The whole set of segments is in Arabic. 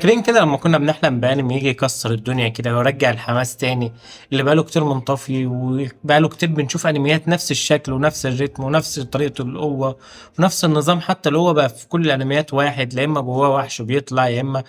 فاكرين كده لما كنا بنحلم بأنمي يجي يكسر الدنيا كده ويرجع الحماس تاني اللي بقاله كتير منطفي، وبقاله كتير بنشوف أنميات نفس الشكل ونفس الريتم ونفس طريقة القوة ونفس النظام. حتى اللي هو بقى في كل الأنميات واحد، لا إما جواه وحش بيطلع، يا إما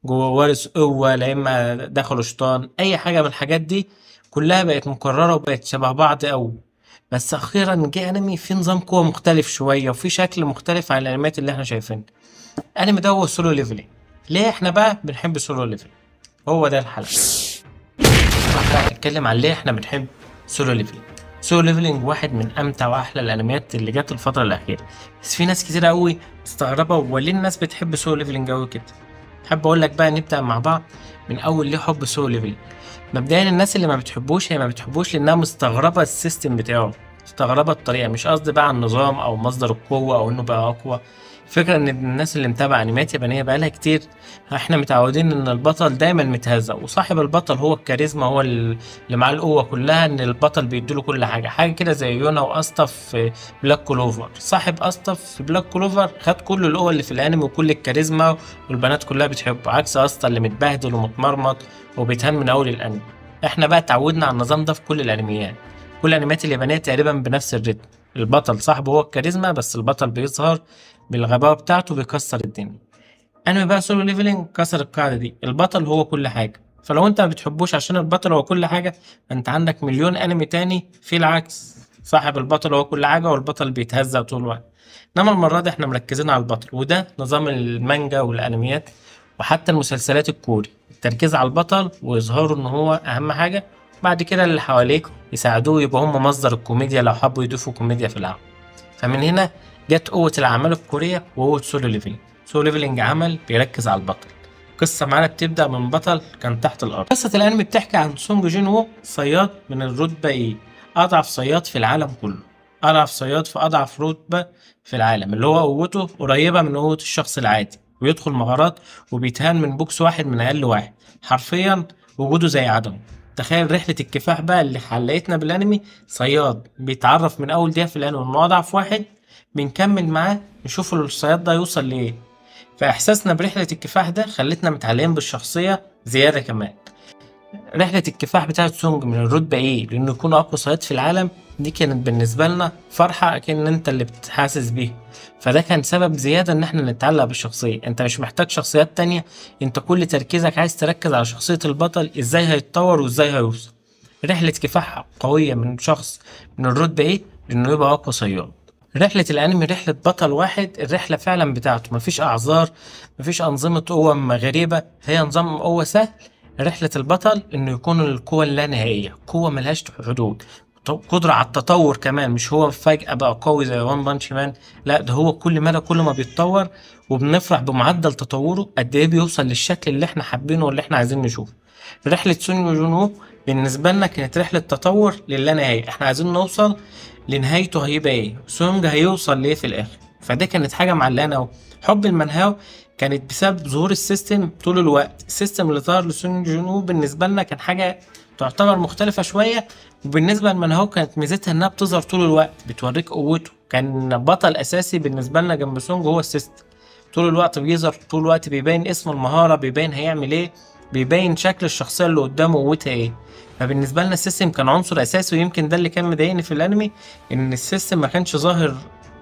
جواه وارث قوة، لا إما دخله شيطان. أي حاجة من الحاجات دي كلها بقت مكررة وبقت شبه بعض أوي. بس أخيرا جه أنمي فيه نظام قوة مختلف شوية وفيه شكل مختلف عن الأنميات اللي احنا شايفينها. الأنمي ده هو سولو ليفلينج. ليه احنا بقى بنحب سولو ليفلينج؟ هو ده الحلقة. بقى هنتكلم عن ليه احنا بنحب سولو ليفلينج. سولو ليفلينج واحد من امتع واحلى الانميات اللي جت الفترة الأخيرة، بس في ناس كتير قوي مستغربة هو ليه الناس بتحب سولو ليفلينج قوي كده. حابب اقول لك بقى نبدأ مع بعض من اول ليه حب سولو ليفلينج. مبدئيا الناس اللي ما بتحبوش هي ما بتحبوش لانها مستغربة السيستم بتاعه، مستغربة الطريقة. مش قصدي بقى على النظام او مصدر القوة او انه بقى اقوى. الفكرة ان الناس اللي متابعة انميات يابانية بقالها كتير، احنا متعودين ان البطل دايما متهزأ وصاحب البطل هو الكاريزما، هو اللي معاه القوة كلها، ان البطل بيديله كل حاجة. حاجة كده زي يونا واستا في بلاك كلوفر. صاحب استا في بلاك كلوفر خد كل القوة اللي في الانمي وكل الكاريزما، والبنات كلها بتحبه، عكس استا اللي متبهدل ومتمرمط وبيتهان من اول الانمي. احنا بقى اتعودنا على النظام ده في كل الانميات. كل الانميات اليابانية تقريبا بنفس الريتم. البطل صاحبه هو الكاريزما، بس البطل بيظهر بالغباوة بتاعته بيكسر الدنيا. انمي بقى سولو ليفلينج كسر القاعدة دي، البطل هو كل حاجة. فلو انت ما بتحبوش عشان البطل هو كل حاجة، فانت عندك مليون انمي تاني في العكس، صاحب البطل هو كل حاجة والبطل بيتهزأ طول الوقت. انما المرة دي احنا مركزين على البطل، وده نظام المانجا والانميات وحتى المسلسلات الكوري. التركيز على البطل وإظهاره ان هو اهم حاجة، بعد كده اللي حواليك يساعدوه يبقى هم مصدر الكوميديا لو حبوا يضيفوا كوميديا في العمل. فمن هنا جت قوة الأعمال الكورية وقوة سولو ليفلينج. سولو ليفلينج عمل بيركز على البطل. قصة معانا بتبدأ من بطل كان تحت الأرض. قصة الأنمي بتحكي عن سونج جين وو، صياد من الرتبة إيه، أضعف صياد في العالم كله. أضعف صياد في أضعف رتبة في العالم، اللي هو قوته قريبة من قوة الشخص العادي، ويدخل مغارات وبيتهان من بوكس واحد من أقل واحد. حرفيا وجوده زي عدمه. تخيل رحلة الكفاح بقى اللي حلقتنا بالأنمي. صياد بيتعرف من أول دقيقة في الأنمي إنه أضعف واحد، بنكمل معاه نشوف الصياد ده يوصل لإيه. فإحساسنا برحلة الكفاح ده خلتنا متعلقين بالشخصية زيادة كمان. رحلة الكفاح بتاعت سونج من الرتبة إيه لأنه يكون أقوى صياد في العالم، دي كانت بالنسبة لنا فرحة أكن أنت اللي بتحاسس بيها. فده كان سبب زيادة إن إحنا نتعلق بالشخصية. أنت مش محتاج شخصيات تانية، أنت كل تركيزك عايز تركز على شخصية البطل، إزاي هيتطور وإزاي هيوصل. رحلة كفاح قوية من شخص من الرتبة إيه لأنه يبقى أقوى صياد. رحلة الأنمي رحلة بطل واحد، الرحلة فعلا بتاعته مفيش أعذار، مفيش أنظمة قوة غريبة، هي نظام قوة سهل. رحلة البطل إنه يكون القوة اللانهائية، قوة ملهاش حدود، قدرة على التطور كمان. مش هو فجأة بقى قوي زي وان بانش مان، لا ده هو كل مدى كل ما بيتطور، وبنفرح بمعدل تطوره قد إيه بيوصل للشكل اللي إحنا حابينه واللي إحنا عايزين نشوفه. رحلة سون جون وو بالنسبة لنا كانت رحلة تطور للانهائي، إحنا عايزين نوصل لنهايته هيبقى إيه، سونج هيوصل لإيه في الآخر. فده كانت حاجة معلقة أوي. حب المنهاو كانت بسبب ظهور السيستم طول الوقت. السيستم اللي ظهر لسون جونو بالنسبة لنا كان حاجة تعتبر مختلفة شوية، وبالنسبة لمنهو كانت ميزتها انها بتظهر طول الوقت بتوريك قوته. كان بطل اساسي بالنسبة لنا جنب سونج هو السيستم، طول الوقت بيظهر، طول الوقت بيبين اسم المهارة، بيبين هيعمل ايه، بيبين شكل الشخصية اللي قدامه قوتها ايه. فبالنسبة لنا السيستم كان عنصر اساسي، ويمكن ده اللي كان مضايقني في الانمي، ان السيستم ما كانش ظاهر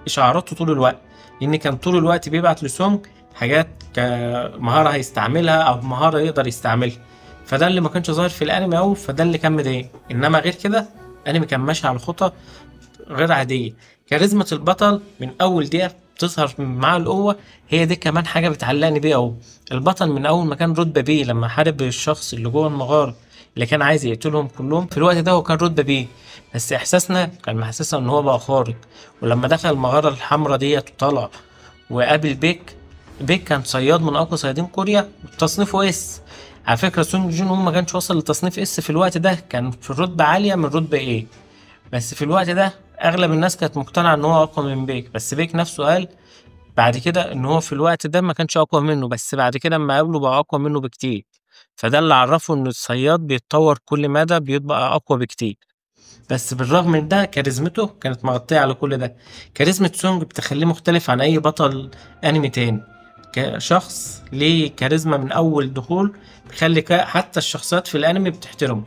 اشعاراته طول الوقت، لان كان طول الوقت بيبعت لسونج حاجات كمهارة هيستعملها او مهارة يقدر يستعملها. فده اللي ما كانش ظاهر في الانمي اوي، فده اللي كان مضايقني. انما غير كده الانمي كان ماشي على خطى غير عادية. كاريزما البطل من اول دقيقة بتظهر مع القوة، هي دي كمان حاجة بتعلقني بيها اوي. البطل من اول ما كان رتبة بيه لما حارب الشخص اللي جوه المغارة اللي كان عايز يقتلهم كلهم، في الوقت ده هو كان رتبة بيه، بس احساسنا كان محسسنا ان هو بقى خارق. ولما دخل المغارة الحمراء ديت وطلع وقابل بيك، بيك كان صياد من اقوى صيادين كوريا تصنيفه اس. على فكرة سون جون ما كانش وصل لتصنيف اس في الوقت ده، كان في الرتبة عالية من رتبة ايه. بس في الوقت ده اغلب الناس كانت مقتنعة ان هو اقوى من بيك، بس بيك نفسه قال بعد كده ان هو في الوقت ده ما كانش اقوى منه، بس بعد كده اما قابله بقى اقوى منه بكتير. فده اللي عرفه ان الصياد بيتطور كل مدى بيبقى اقوى بكتير. بس بالرغم من ده كاريزمته كانت مغطية على كل ده. كاريزما سونج بتخليه مختلف عن أي بطل أنمي تاني. كشخص ليه كاريزما من اول دخول، بيخلي حتى الشخصيات في الانمي بتحترمه.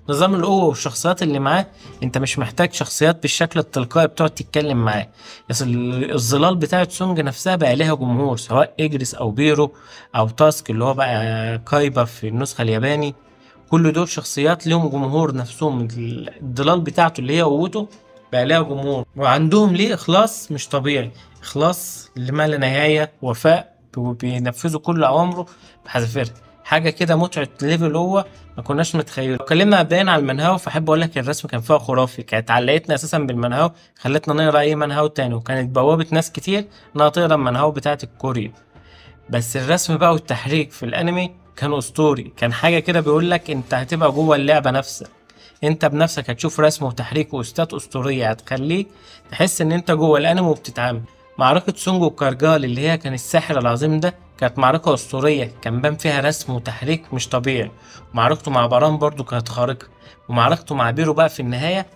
نظام القوة والشخصيات اللي معاه، انت مش محتاج شخصيات بالشكل التلقائي بتقعد تتكلم معاه. بس الظلال بتاعت سونج نفسها بقى ليها جمهور، سواء اجريس او بيرو او تاسك اللي هو بقى كايبا في النسخة الياباني. كل دول شخصيات ليهم جمهور نفسهم، الظلال بتاعته اللي هي قوته بقى ليها جمهور، وعندهم ليه اخلاص مش طبيعي، اخلاص لما لا نهاية، وفاء، وبينفذوا كل اوامره بحذافيرها. حاجة كده متعة ليفل هو ما كناش متخيل. لو اتكلمنا مبدئيا على المنهو، فاحب اقول لك الرسم كان فيها خرافي، كانت علقتنا اساسا بالمنهو، خلتنا نقرا اي منهو تاني، وكانت بوابه ناس كتير انها تقرا المنهو بتاعت الكوري. بس الرسم بقى والتحريك في الانمي كان اسطوري، كان حاجه كده بيقول لك انت هتبقى جوه اللعبه نفسك، انت بنفسك هتشوف رسم وتحريك واستات اسطوريه هتخليك تحس ان انت جوه الانمي وبتتعامل. معركة سونج وكارجال اللي هي كان الساحر العظيم ده، كانت معركة أسطورية، كان بان فيها رسم وتحريك مش طبيعي. معركته مع باران برضو كانت خارقة، ومعركته مع بيرو بقى في النهاية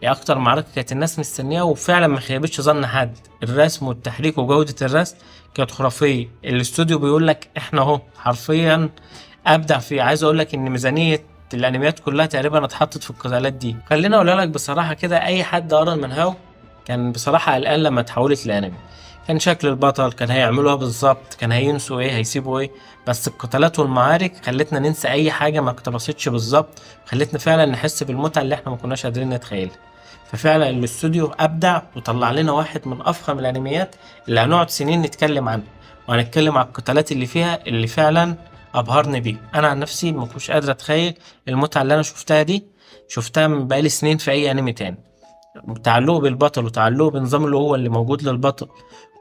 هي أكتر معركة كانت الناس مستنياها، وفعلا ما خيبتش ظن حد. الرسم والتحريك وجودة الرسم كانت خرافية. الاستوديو بيقول لك احنا اهو حرفيا أبدع فيه. عايز أقول لك إن ميزانية الأنميات كلها تقريبا اتحطت في القتالات دي. خليني أقول لك بصراحة كده، أي حد قرا المنهو كان بصراحة قلقان لما اتحولت لأنمي. كان شكل البطل، كان هيعملوها بالظبط، كان هينسوا ايه، هيسيبوا ايه. بس القتالات والمعارك خلتنا ننسى اي حاجة ما اقتبستش بالظبط، خلتنا فعلا نحس بالمتعة اللي احنا ما كناش قادرين نتخيلها. ففعلا الاستوديو ابدع وطلع لنا واحد من افخم الانميات اللي هنقعد سنين نتكلم عنه، وهنتكلم على القتالات اللي فيها اللي فعلا ابهرني بيه. انا عن نفسي ما كنتش قادر اتخيل المتعة اللي انا شفتها دي، شفتها من بقالي سنين في اي انمي تاني. تعلقه بالبطل وتعلقه بنظام اللي هو اللي موجود للبطل،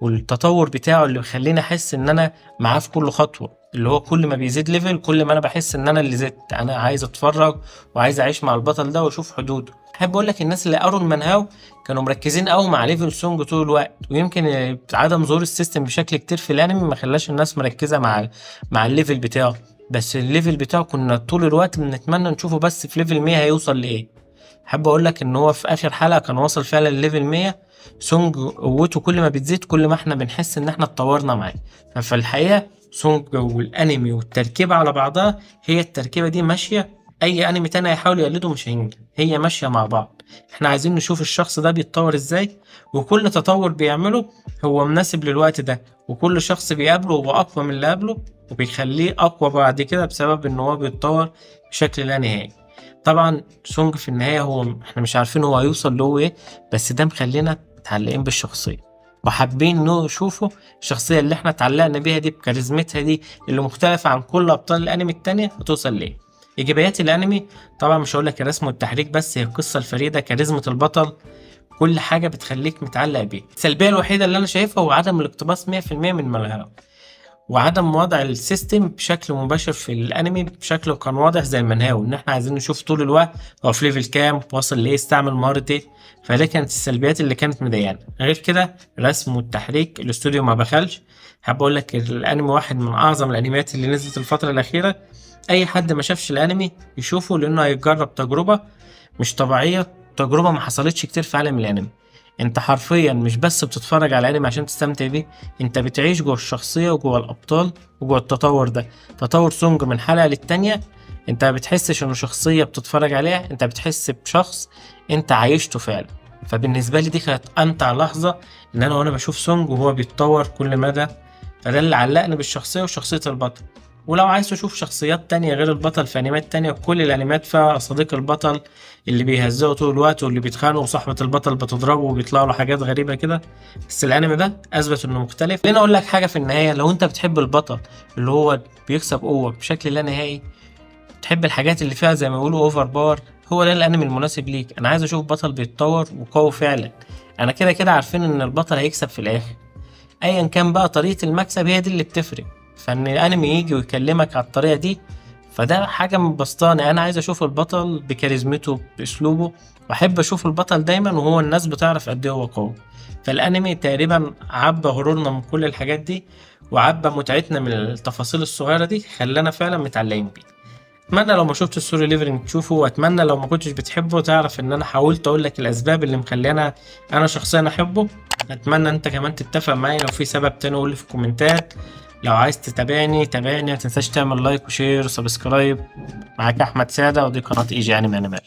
والتطور بتاعه اللي بيخليني احس ان انا معاه في كل خطوه، اللي هو كل ما بيزيد ليفل كل ما انا بحس ان انا اللي زدت، انا عايز اتفرج وعايز اعيش مع البطل ده واشوف حدوده. احب اقول لك الناس اللي قروا المنهاو كانوا مركزين قوي مع ليفل سونج طول الوقت، ويمكن عدم ظهور السيستم بشكل كتير في الانمي ما خلاش الناس مركزه مع الليفل بتاعه. بس الليفل بتاعه كنا طول الوقت بنتمنى نشوفه بس في ليفل 100 هيوصل لايه. حابب اقول لك ان هو في اخر حلقه كان واصل فعلا لليفل 100. سونج قوته كل ما بتزيد كل ما احنا بنحس ان احنا اتطورنا معاه. ففي الحقيقه سونج والانمي والتركيبه على بعضها، هي التركيبه دي ماشيه، اي انمي تاني هيحاول يقلده مش هينجح، هي ماشيه مع بعض. احنا عايزين نشوف الشخص ده بيتطور ازاي، وكل تطور بيعمله هو مناسب للوقت ده، وكل شخص بيقابله هو اقوى من اللي قبله، وبيخليه اقوى بعد كده بسبب ان هو بيتطور بشكل لا نهائي. طبعا سونج في النهاية هو احنا مش عارفين هو هيوصل له ايه، بس ده مخلينا متعلقين بالشخصية وحابين نشوفه. الشخصية اللي احنا اتعلقنا بيها دي بكاريزمتها دي اللي مختلفة عن كل ابطال الانمي التانية هتوصل ليه. ايجابيات الانمي طبعا مش هقولك الرسم والتحريك بس، هي القصة الفريدة، كاريزمة البطل، كل حاجة بتخليك متعلق بيه. السلبية الوحيدة اللي انا شايفها هو عدم الاقتباس 100% من الملهى، وعدم وضع السيستم بشكل مباشر في الانمي بشكل كان واضح زي المنهاوي، ان احنا عايزين نشوف طول الوقت هو في ليفل كام، واصل لايه، استعمل مهارة ايه. فدي كانت السلبيات اللي كانت مضايقانا. غير كده الرسم والتحريك الاستوديو ما بخلش. حابب اقول لك الانمي واحد من اعظم الانميات اللي نزلت الفترة الاخيرة. اي حد ما شافش الانمي يشوفه، لانه هيجرب تجربة مش طبيعية، تجربة ما حصلتش كتير في عالم الانمي. انت حرفيا مش بس بتتفرج على انمي عشان تستمتع بيه، انت بتعيش جوه الشخصية وجوه الابطال وجوه التطور ده. تطور سونج من حلقة للتانية، انت ما بتحسش انه شخصية بتتفرج عليها، انت بتحس بشخص انت عايشته فعلا. فبالنسبة لي دي كانت امتع لحظة، ان انا وانا بشوف سونج وهو بيتطور كل مدى. فده اللي علقني بالشخصية وشخصية البطل. ولو عايز تشوف شخصيات تانية غير البطل في انميات تانية، كل الانميات فيها صديق البطل اللي بيهزقه طول الوقت واللي بيتخانقوا، وصاحبة البطل بتضربه وبيطلع له حاجات غريبة كده. بس الانمي ده اثبت انه مختلف. خليني اقول لك حاجة في النهاية، لو انت بتحب البطل اللي هو بيكسب قوة بشكل لا نهائي، بتحب الحاجات اللي فيها زي ما بيقولوا اوفر باور، هو ده الانمي المناسب ليك. انا عايز اشوف بطل بيتطور وقوي فعلا. انا كده كده عارفين ان البطل هيكسب في الاخر، ايا كان بقى طريقة المكسب هي دي اللي بتفرق. فان الانمي يجي ويكلمك على الطريقة دي، فده حاجة مبسطاني. انا عايز اشوف البطل بكاريزمته باسلوبه، واحب اشوف البطل دايما وهو الناس بتعرف قد ايه هو قوي. فالانمي تقريبا عبى غرورنا من كل الحاجات دي، وعبى متعتنا من التفاصيل الصغيرة دي، خلانا فعلا متعلقين بيه. اتمنى لو ما شفتش السوري ليفلنج تشوفه، واتمنى لو ما كنتش بتحبه تعرف ان انا حاولت اقول لك الاسباب اللي مخلينا انا شخصيا احبه. اتمنى انت كمان تتفق معايا، لو في سبب تاني قول لي في الكومنتات. لو عايز تتابعني تابعني، متنساش تعمل لايك وشير وسبسكرايب. معاك احمد سادة، ودي قناة ايجي انمي انيمال.